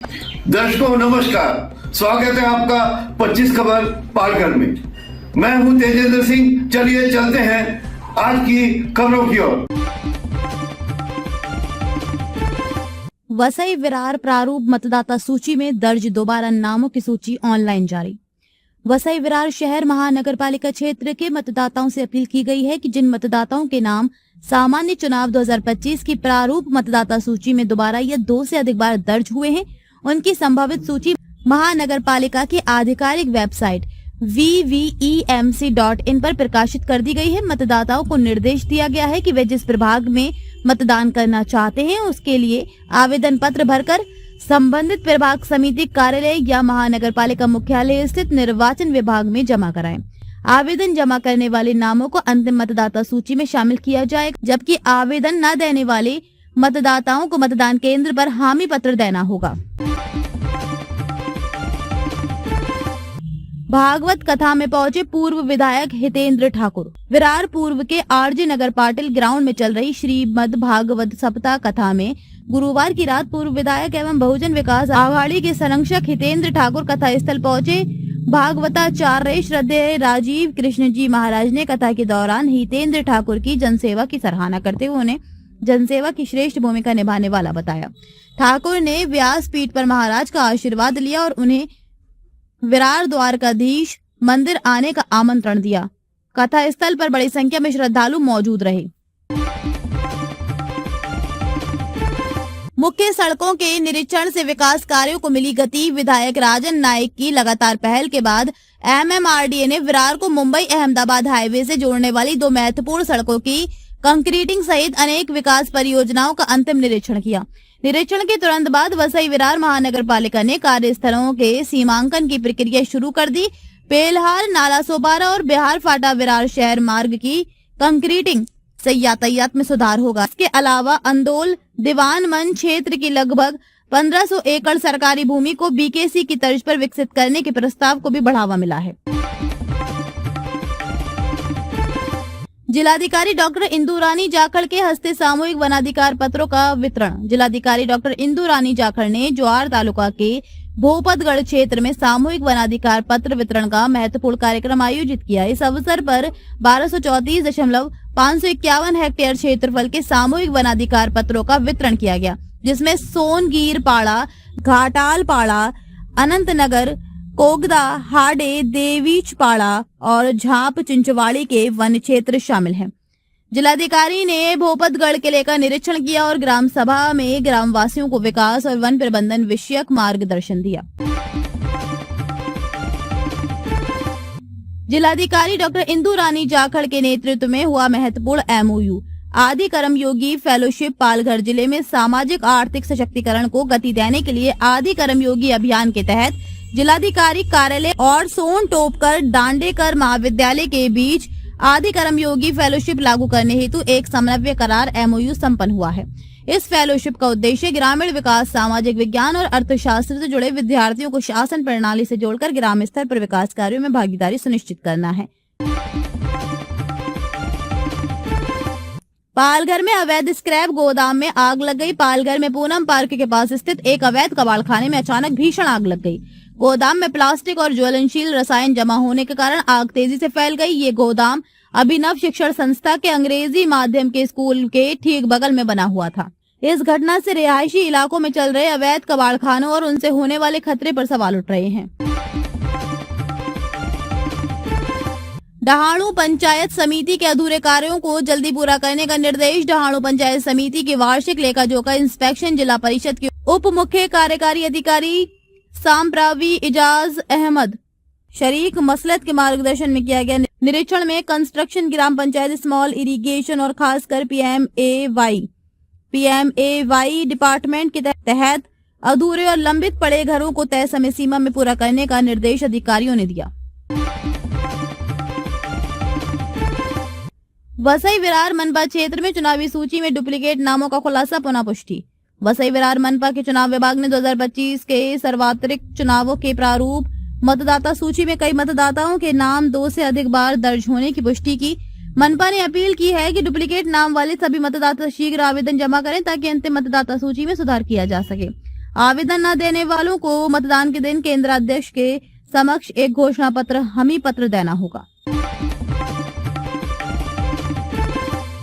दर्शकों नमस्कार, स्वागत है आपका 25 खबर पालघर में। मैं हूं तेजेंद्र सिंह। चलिए चलते हैं आज की खबरों की ओर। वसई विरार प्रारूप मतदाता सूची में दर्ज दोबारा नामों की सूची ऑनलाइन जारी। वसई विरार शहर महानगर पालिका क्षेत्र के मतदाताओं से अपील की गई है कि जिन मतदाताओं के नाम सामान्य चुनाव 2025 की प्रारूप मतदाता सूची में दोबारा या 2 से अधिक बार दर्ज हुए हैं, उनकी संभावित सूची महानगर पालिका की आधिकारिक वेबसाइट vvemc.in पर प्रकाशित कर दी गई है। मतदाताओं को निर्देश दिया गया है कि वे जिस प्रभाग में मतदान करना चाहते हैं उसके लिए आवेदन पत्र भरकर संबंधित प्रभाग समिति कार्यालय या महानगर पालिका मुख्यालय स्थित निर्वाचन विभाग में जमा कराएं। आवेदन जमा करने वाले नामों को अंतिम मतदाता सूची में शामिल किया जाएगा, जबकि आवेदन न देने वाले मतदाताओं को मतदान केंद्र पर हामी पत्र देना होगा। भागवत कथा में पहुंचे पूर्व विधायक हितेंद्र ठाकुर। विरार पूर्व के आरजे नगर पाटिल ग्राउंड में चल रही श्रीमद् भागवत सप्ताह कथा में गुरुवार की रात पूर्व विधायक एवं बहुजन विकास आघाड़ी के संरक्षक हितेंद्र ठाकुर कथा स्थल पहुंचे। भागवताचार्य श्रद्धेय राजीव कृष्ण जी महाराज ने कथा के दौरान हितेंद्र ठाकुर की जनसेवा की सराहना करते हुए उन्हें जनसेवा की श्रेष्ठ भूमिका निभाने वाला बताया। ठाकुर ने व्यासपीठ पर महाराज का आशीर्वाद लिया और उन्हें विरार द्वारकाधीश मंदिर आने का आमंत्रण दिया। कथा स्थल पर बड़ी संख्या में श्रद्धालु मौजूद रहे। मुख्य सड़कों के निरीक्षण से विकास कार्यों को मिली गति। विधायक राजन नाइक की लगातार पहल के बाद MMRDA ने विरार को मुंबई अहमदाबाद हाईवे से जोड़ने वाली 2 महत्वपूर्ण सड़कों की कंक्रीटिंग सहित अनेक विकास परियोजनाओं का अंतिम निरीक्षण किया। निरीक्षण के तुरंत बाद वसई विरार महानगर पालिका ने कार्यस्थलों के सीमांकन की प्रक्रिया शुरू कर दी। पेलहार, नाला सोपारा और बिहार फाटा विरार शहर मार्ग की कंक्रीटिंग से यातायात में सुधार होगा। इसके अलावा अंदोल दीवान मंच क्षेत्र की लगभग 1500 एकड़ सरकारी भूमि को BKC की तर्ज पर विकसित करने के प्रस्ताव को भी बढ़ावा मिला है। जिलाधिकारी डॉक्टर इंदु रानी जाखड़ के हस्ते सामूहिक वनाधिकार पत्रों का वितरण। जिलाधिकारी डॉक्टर इंदु रानी जाखड़ ने ज्वार तालुका के भोपतगढ़ क्षेत्र में सामूहिक वनाधिकार पत्र वितरण का महत्वपूर्ण कार्यक्रम आयोजित किया। इस अवसर पर 1234.551 हेक्टेयर क्षेत्रफल के सामूहिक वनाधिकार पत्रों का वितरण किया गया, जिसमें सोनगीर पाड़ा, घाटाल पाड़ा, अनंतनगर, कोगदा, हाडे, देवीचपाड़ा और झाप चिंचवाड़ी के वन क्षेत्र शामिल हैं। जिलाधिकारी ने भोपतगढ़ किले का निरीक्षण किया और ग्राम सभा में ग्रामवासियों को विकास और वन प्रबंधन विषयक मार्गदर्शन दिया। जिलाधिकारी डॉक्टर इंदु रानी जाखड़ के नेतृत्व में हुआ महत्वपूर्ण MOU आदि कर्मयोगी फेलोशिप पालघर जिले में सामाजिक आर्थिक सशक्तिकरण को गति देने के लिए आदि कर्मयोगी अभियान के तहत जिलाधिकारी कार्यालय और सोन टोपकर दांडेकर महाविद्यालय के बीच आदि कर्मयोगी फेलोशिप लागू करने हेतु एक समन्वय करार MOU संपन्न हुआ है। इस फेलोशिप का उद्देश्य ग्रामीण विकास, सामाजिक विज्ञान और अर्थशास्त्र से जुड़े विद्यार्थियों को शासन प्रणाली से जोड़कर ग्राम स्तर पर विकास कार्यों में भागीदारी सुनिश्चित करना है। पालघर में अवैध स्क्रैप गोदाम में आग लग गई। पालघर में पूनम पार्क के पास स्थित एक अवैध कबाड़खाने में अचानक भीषण आग लग गई। गोदाम में प्लास्टिक और ज्वलनशील रसायन जमा होने के कारण आग तेजी से फैल गई। ये गोदाम अभिनव शिक्षण संस्था के अंग्रेजी माध्यम के स्कूल के ठीक बगल में बना हुआ था। इस घटना से रिहायशी इलाकों में चल रहे अवैध कबाड़खानों और उनसे होने वाले खतरे पर सवाल उठ रहे हैं। डहाणू पंचायत समिति के अधूरे कार्यों को जल्दी पूरा करने का निर्देश। डहाणू पंचायत समिति की वार्षिक लेखा जोखा इंस्पेक्शन जिला परिषद के उप मुख्य कार्यकारी अधिकारी सामप्रावी इजाज अहमद शरीक मसलत के मार्गदर्शन में किया गया। निरीक्षण में कंस्ट्रक्शन, ग्राम पंचायत, स्मॉल इरिगेशन और खासकर PMAY डिपार्टमेंट के तहत अधूरे और लंबित पड़े घरों को तय समय सीमा में पूरा करने का निर्देश अधिकारियों ने दिया। वसई विरार मनपा क्षेत्र में चुनावी सूची में डुप्लीकेट नामों का खुलासा, पुनः पुष्टि। वसई विरार मनपा के चुनाव विभाग ने 2025 के सार्वत्रिक चुनावों के प्रारूप मतदाता सूची में कई मतदाताओं के नाम 2 से अधिक बार दर्ज होने की पुष्टि की। मनपा ने अपील की है कि डुप्लीकेट नाम वाले सभी मतदाता शीघ्र आवेदन जमा करें ताकि अंतिम मतदाता सूची में सुधार किया जा सके। आवेदन न देने वालों को मतदान के दिन केंद्राध्यक्ष के समक्ष एक घोषणा पत्र हमी पत्र देना होगा।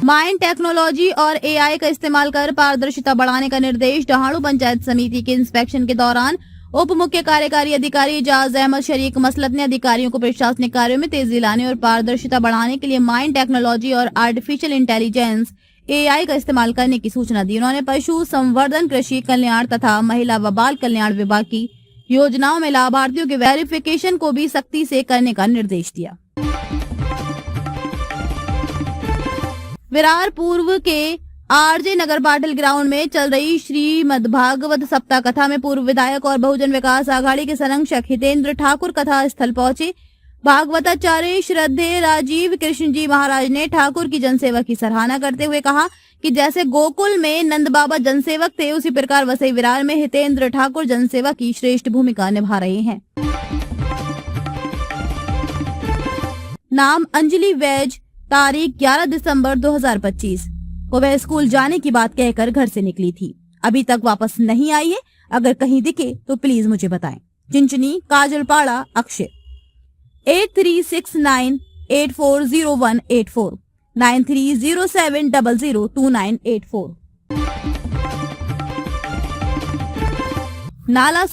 माइंड टेक्नोलॉजी और एआई का इस्तेमाल कर पारदर्शिता बढ़ाने का निर्देश। दहाड़ू पंचायत समिति के इंस्पेक्शन के दौरान उप मुख्य कार्यकारी अधिकारी एजाज अहमद शरीक मसलत ने अधिकारियों को प्रशासनिक कार्यों में तेजी लाने और पारदर्शिता बढ़ाने के लिए माइंड टेक्नोलॉजी और आर्टिफिशियल इंटेलिजेंस एआई का इस्तेमाल करने की सूचना दी। उन्होंने पशु संवर्धन, कृषि कल्याण तथा महिला व बाल कल्याण विभाग की योजनाओं में लाभार्थियों के वेरिफिकेशन को भी सख्ती से करने का निर्देश दिया। विरार पूर्व के आरजे नगर पाटिल ग्राउंड में चल रही श्रीमद् भागवत सप्ताह कथा में पूर्व विधायक और बहुजन विकास आघाड़ी के संरक्षक हितेंद्र ठाकुर कथा स्थल पहुंचे। भागवताचार्य श्रद्धेय राजीव कृष्ण जी महाराज ने ठाकुर की जनसेवा की सराहना करते हुए कहा कि जैसे गोकुल में नंद बाबा जनसेवक थे, उसी प्रकार वसई विरार में हितेंद्र ठाकुर जनसेवा की श्रेष्ठ भूमिका निभा रहे हैं। नाम अंजलि वैज, तारीख 11 दिसंबर 2025 को वह स्कूल जाने की बात कहकर घर से निकली थी। अभी तक वापस नहीं आई है। अगर कहीं दिखे तो प्लीज मुझे बताएं। चिंचनी, काजलपाड़ा, अक्षय 8369840184 9307002984। नाला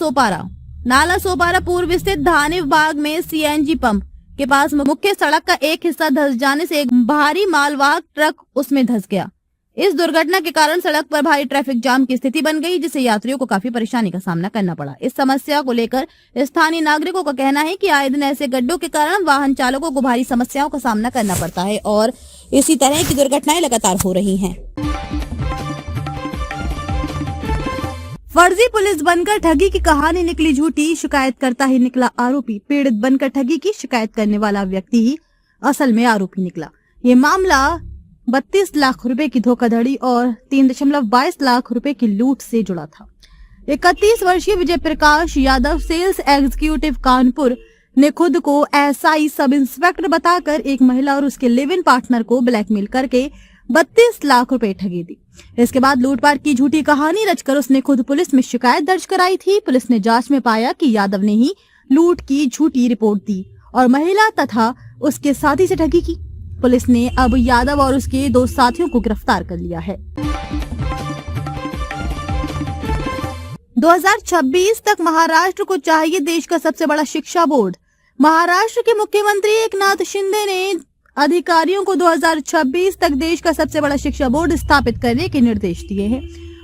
सोपारा पूर्व स्थित धाने विभाग में सीएनजी पंप के पास मुख्य सड़क का एक हिस्सा धंस जाने से एक भारी मालवाहक ट्रक उसमें धंस गया। इस दुर्घटना के कारण सड़क पर भारी ट्रैफिक जाम की स्थिति बन गई, जिससे यात्रियों को काफी परेशानी का सामना करना पड़ा। इस समस्या को लेकर स्थानीय नागरिकों का कहना है कि आए दिन ऐसे गड्ढों के कारण वाहन चालकों को भारी समस्याओं का सामना करना पड़ता है और इसी तरह की दुर्घटनाएं लगातार हो रही हैं। फर्जी पुलिस बनकर ठगी की कहानी निकली झूठी, शिकायतकर्ता ही निकला आरोपी। पीड़ित बनकर ठगी की शिकायत करने वाला व्यक्ति ही असल में आरोपी निकला। ये मामला 32 लाख रुपए की धोखाधड़ी और 3.22 लाख रुपए की लूट से जुड़ा था। 31 वर्षीय विजय प्रकाश यादव सेल्स एग्जीक्यूटिव कानपुर ने खुद को एसआई सब इंस्पेक्टर बताकर एक महिला और उसके लिव इन पार्टनर को ब्लैकमेल करके 32 लाख रुपए ठगी दी। इसके बाद लूटपाट की झूठी कहानी रचकर उसने खुद पुलिस में शिकायत दर्ज कराई थी। पुलिस ने जांच में पाया कि यादव ने ही लूट की झूठी रिपोर्ट दी और महिला तथा उसके साथी से ठगी की। पुलिस ने अब यादव और उसके 2 साथियों को गिरफ्तार कर लिया है। 2026 तक महाराष्ट्र को चाहिए देश का सबसे बड़ा शिक्षा बोर्ड। महाराष्ट्र के मुख्यमंत्री एकनाथ शिंदे ने अधिकारियों को 2026 तक देश का सबसे बड़ा शिक्षा बोर्ड स्थापित करने के निर्देश दिए हैं।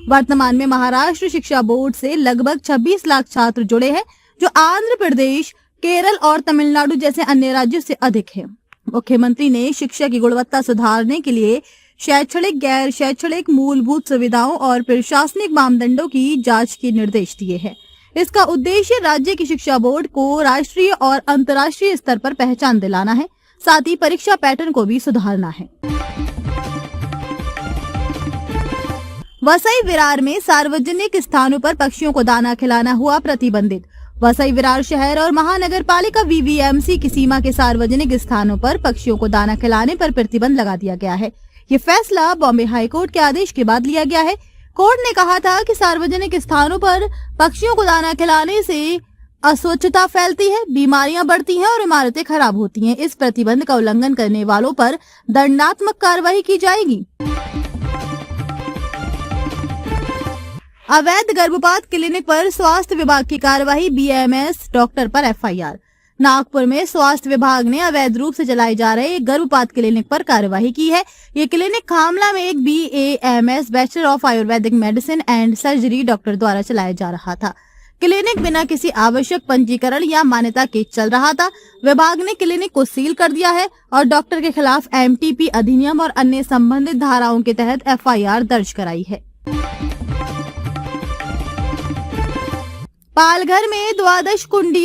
वर्तमान में महाराष्ट्र शिक्षा बोर्ड से लगभग 26 लाख छात्र जुड़े हैं, जो आंध्र प्रदेश, केरल और तमिलनाडु जैसे अन्य राज्यों से अधिक है। मुख्यमंत्री ने शिक्षा की गुणवत्ता सुधारने के लिए शैक्षणिक, गैर शैक्षणिक, मूलभूत सुविधाओं और प्रशासनिक मापदंडों की जांच के निर्देश दिए हैं। इसका उद्देश्य राज्य की शिक्षा बोर्ड को राष्ट्रीय और अंतर्राष्ट्रीय स्तर पर पहचान दिलाना है, साथ ही परीक्षा पैटर्न को भी सुधारना है। वसई विरार में सार्वजनिक स्थानों पर पक्षियों को दाना खिलाना हुआ प्रतिबंधित। वसई विरार शहर और महानगर पालिका वीवीएमसी की सीमा के सार्वजनिक स्थानों पर पक्षियों को दाना खिलाने पर प्रतिबंध लगा दिया गया है। ये फैसला बॉम्बे हाई कोर्ट के आदेश के बाद लिया गया है। कोर्ट ने कहा था कि सार्वजनिक स्थानों पर पक्षियों को दाना खिलाने से अस्वच्छता फैलती है, बीमारियां बढ़ती हैं और इमारतें खराब होती हैं। इस प्रतिबंध का उल्लंघन करने वालों पर दंडात्मक कार्रवाई की जाएगी। अवैध गर्भपात क्लिनिक पर स्वास्थ्य विभाग की कार्रवाई, बीएमएस डॉक्टर पर एफआईआर। नागपुर में स्वास्थ्य विभाग ने अवैध रूप से चलाए जा रहे गर्भपात क्लिनिक पर कार्रवाई की है। ये क्लिनिक खामला में एक BAMS bachelor of Ayurvedic medicine and surgery doctor द्वारा चलाया जा रहा था। क्लिनिक बिना किसी आवश्यक पंजीकरण या मान्यता के चल रहा था। विभाग ने क्लिनिक को सील कर दिया है और डॉक्टर के खिलाफ एमटीपी अधिनियम और अन्य संबंधित धाराओं के तहत एफआईआर दर्ज कराई है। पालघर में द्वादश कुंडी